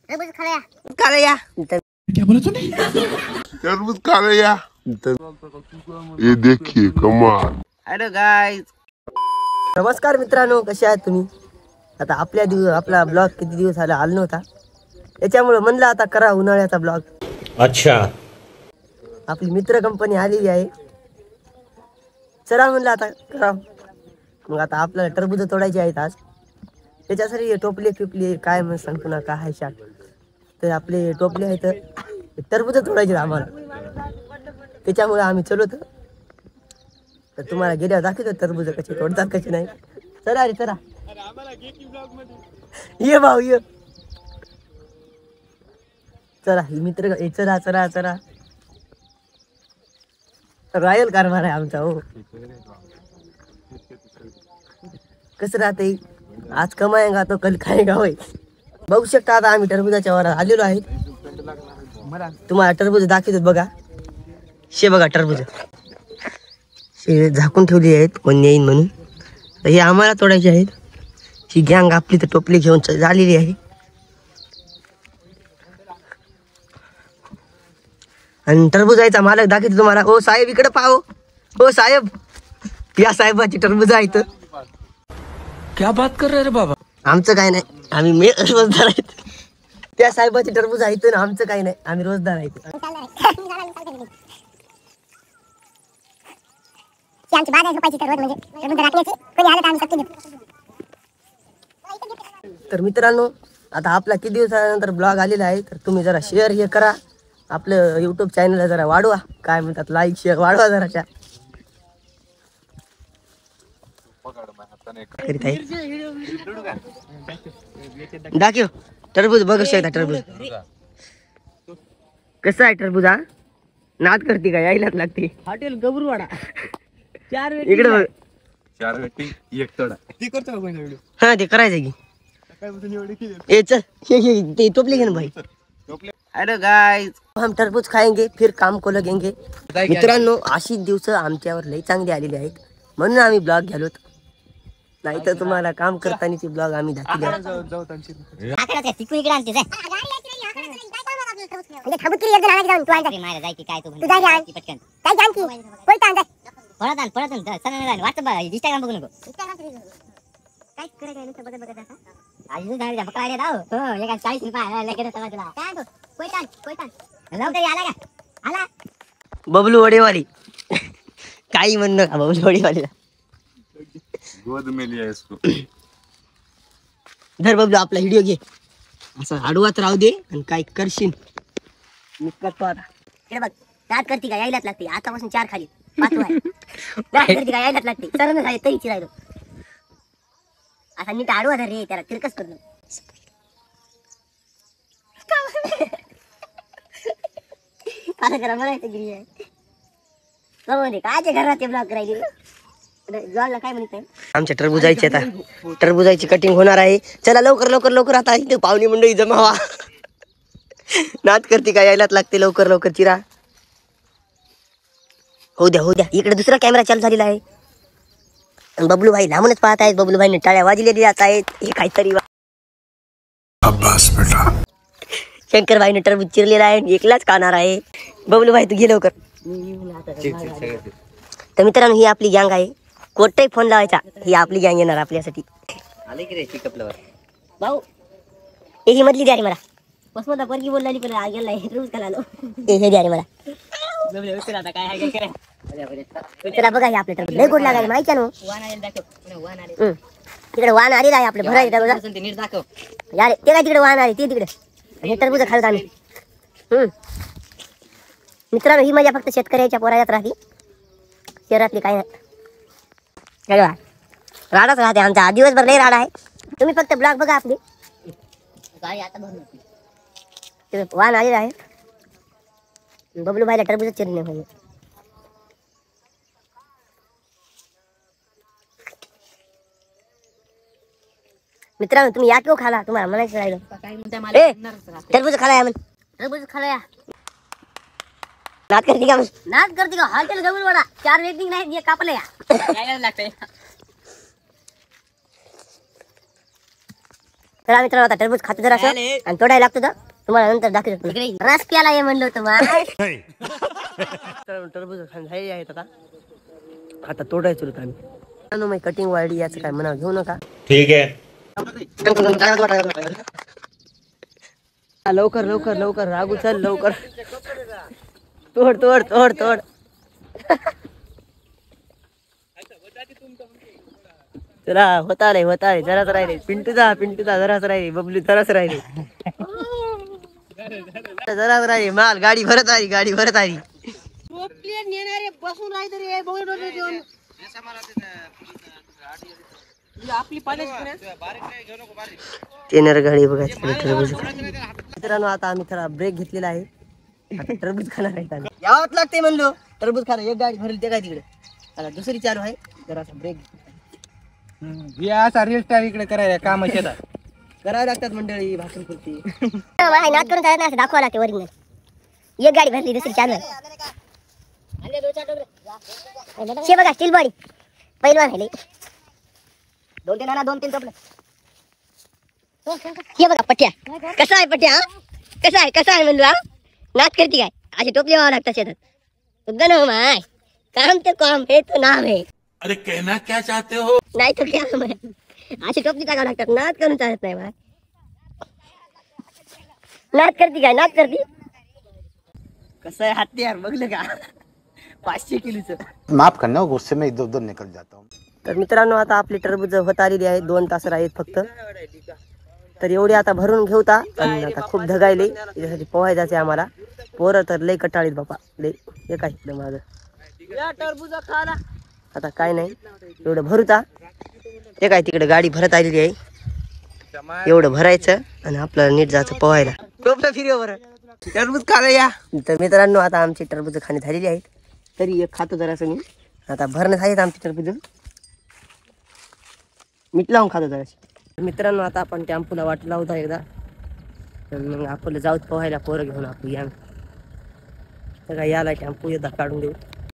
तरबूज खा या। क्या बोला तूने? तरबूज खा रहे या। ये देखिए कमाल। हॅलो गाईज, नमस्कार मित्रांनो, कसे आहात तुम्ही? आता आपला ब्लॉग किती दिवस आला नव्हता, त्याच्यामुळे म्हणलं आता करा उन्हाळ्याचा ब्लॉग. अच्छा. आपली मित्र कंपनी आलेली आहे, चला म्हणलं आता करा. मग आता आपल्याला टरबूज तोडायचे आहेत आज. त्याच्यासाठी टोपले फिपले काय मग सांगतो ना काय शाक. तर आपले टोपले आहेत, टरबूज तोडायचे आम्हाला. त्याच्यामुळे आम्ही चलो तर तुम्हाला गेल्यावर दाखवतो टरबूज कसे तोडतात कसे नाही. चला रे चला, ये भाऊ ये. चला ही मित्र चला चला चला. रॉयल कारभार आहे आमचा. हो कसं राहते, आज कमाएगा तो कल खाएगा. होय, बघू शकता आता आम्ही टरबुजाच्या वरात आलेलो आहे. तुम्हाला टरबूज दाखवतो बघा. शे बघा टरबूज शे झाकून ठेवली आहेत, कोण येईन म्हणून. तर हे आम्हाला तोडायचे आहेत. ही गँग आपली तर टोपली घेऊन झालेली आहे. आणि टरबुजाचा मालक दाखवतो तुम्हाला. ओ साहेब इकडे पाहो. ओ साहेब, या साहेबाची टरबूज आहेत. क्या बात कर रहे रे बाबा? आमचं काय नाही, आम्ही रोजदार आहेत. त्या साहेबाची टरबूज आहेत ना, आमचं काही नाही, आम्ही रोजदार आहेत. तर मित्रांनो, आता आपला किती दिवसानंतर ब्लॉग आलेला आहे. तर तुम्ही जरा शेअर हे करा, आपलं यूट्यूब चॅनलला जरा वाढवा. काय म्हणतात, लाईक शेअर वाढवा जराच्या. दाखव टरबूज बघू शकता. टरबूज कसं आहे टरबूज? हा नाद करते का? यायलाच लागते. हॉटेल गबरूवाडा 4 इकडे बघ. 4 वेटी एक तोडा. हा ते करायचं की. ए चल ते टोपले घे ना भाई. हॅलो गाईज, हम टरबूज खाएंगे फिर काम को लगेंगे. मित्रांनो, अशी दिवस आमच्यावर लई चांगली आलेली आहेत, म्हणून आम्ही ब्लॉग घालतो. नाही तर तुम्हाला काम करतानाची ब्लॉग आम्ही दाखवले. बबलू वडेवाली काही म्हण नका. बबलू वडेवालीला गोद में लिया इसको. धर बबलू, आपला व्हिडिओ घे. असं आडवाच राहू दे आणि काय करशील मी करतो आता. हे बघ, दात करती का? यायलाच लागते. आतापासून 4 खाली 5 आहे. दात करती का? यायलाच लागते. सरण झाले तरीची राहिलो. असा नीट आडवा धर रे, त्याला तिरकस करलो. काय करा म्हणायचं गिरी आहे कायच्या घरात ब्लॉग करायचे. काय म्हणत आमच्या टरबुजाची आता टरबुजाची कटिंग होणार आहे. चला लवकर लवकर लवकर, आता इथे पाहुणी मंडळी जमा व्हा. नाद करते का? यायलाच लागते. लवकर लवकर चिरा. हो द्या हो द्या. इकडे दुसरा कॅमेरा चालू झालेला आहे. बबलू भाई लांबूनच पाहत आहेत. बबलू भाईने टाळ्या वाजलेल्या जात आहेत. हे काहीतरी शंकर भाईने टरबूज चिरलेला आहे, एकलाच खाणार आहे. बबलू भाई तू घे लवकर. तर मित्रांनो, ही आपली गँग आहे. कोणताही फोन लावायचा, ही आपली गँग येणार आपल्यासाठी. भाऊ ही मधली द्या रे मला. बसमता परगी बोलला पण गेला रोज खाला. हे द्या रे मला. चला बघा, हे आपल्या लय गोड लागायला माहिती आहे ना. तिकडे वाहन आलेला आहे आपल्या भरायला. यार ते काय तिकडे वाहन आले ते तिकडे. हे टरबूज खालत आम्ही. मित्रांनो, ही मजा फक्त शेतकऱ्याच्या पोरायात राहते, शहरातली काय नाही. राडाच राहते आमचा. दिवसभर लय राडा आहे. तुम्ही फक्त ब्लॉग बघा आपली. वाहन आलेला आहे. बबलू भाईला टरबूज चिरणे पाहिजे. मित्रांनो, तुम्ही या किंवा खाला, तुम्हाला म्हणायचं राहिलं. टरबूज खाला या म्हण. टरबूज खाला या. नाद करते का? नाद करते का? हॉटेल गबरूवाडा 4 वेटिंग नाही कापले या. तर आम्ही तर आता टरबूज खातो जरा आणि तोडायला लागतो तर तुम्हाला नंतर दाखवतो. रस प्याला ये म्हणलो तुम्हाला. टरबूज झालेली आहेत आता. आता तोडायचं होतं आम्ही. मग कटिंग वाढली याचं काय म्हणा घेऊ नका. ठीक है. लवकर लवकर लवकर रागू चल लवकर. तोड तोड तोड तोड. चला होता रे जराच राहिले. पिंटूचा जराच राहिले. बबलू जराच राहिले. जराच राहिले. माल गाडी भरत आली. बसून टेनर गाडी बघा. मित्रांनो आता आम्ही थोडा ब्रेक घेतलेला आहे. आता टरबूज खाणार आहे. यावंच लागते म्हणलो टरबूज खाणार. एक गाडी भरली ते काय तिकडे. आता दुसरी चालू आहे. जरा ब्रेक असा रील स्टार इकडे करायला काम शेतात करावं लागतात मंडळी. भाकरी पुरती नाच करून चालत नाही असं दाखवावं लागते ओरिजिनल. एक गाडी भरली दुसरी चालू आहे. शे बघा स्टील बॉडी पहिलवान आहे. 2-3 आणा 2-3 टोपलं. हे बघा पट्ट्या. कसा आहे पट्ट्या. कसा आहे म्हणलो. नाच करते काय असे टोपले व्हावं लागतात शेतात. गणव माय काम ते काम हे तो नाम है. अरे कहना क्या चाहते हो? नाही तर क्या अशी टोपली टाकावं लागतात. नाच करून चालत नाही माय. नाच करते काय नाच करते. कसं आहे हत्यार बघलं का. 500 किलोचं. माफ करना गुस्से में इधर उधर निकल जाता हूँ. तर मित्रांनो आता आपली टरबूज होत आलेली आहे. 2 तास राहील फक्त. तर एवढी आता भरून घेऊता. आणि आता खूप धगायले याच्यासाठी पोहाय जायचे आम्हाला. पोरं तर लय कटाळीत बापा लय. हे काय इथलं माझं आता काय नाही एवढं भरूता. ते काय तिकडे गाडी भरत आलेली आहे. एवढं भरायचं आणि आपल्याला नीट जायचं पोहायला. टोपलं फिरव बरं. टरबूज खायला या. तर मित्रांनो आता आमची टरबूज खाणे झालेली आहेत. तरी एक खातो जरासं मी. आता भरणं आहेत आमची टरबूज. मीठ लावून खातो जराशी. मित्रांनो आता आपण टॅम्पूला वाट लावतो एकदा. तर मग आपल्याला जाऊत पोहायला पोरं घेऊन आपण या. तर काय याला टॅम्पू एकदा काढून देऊ.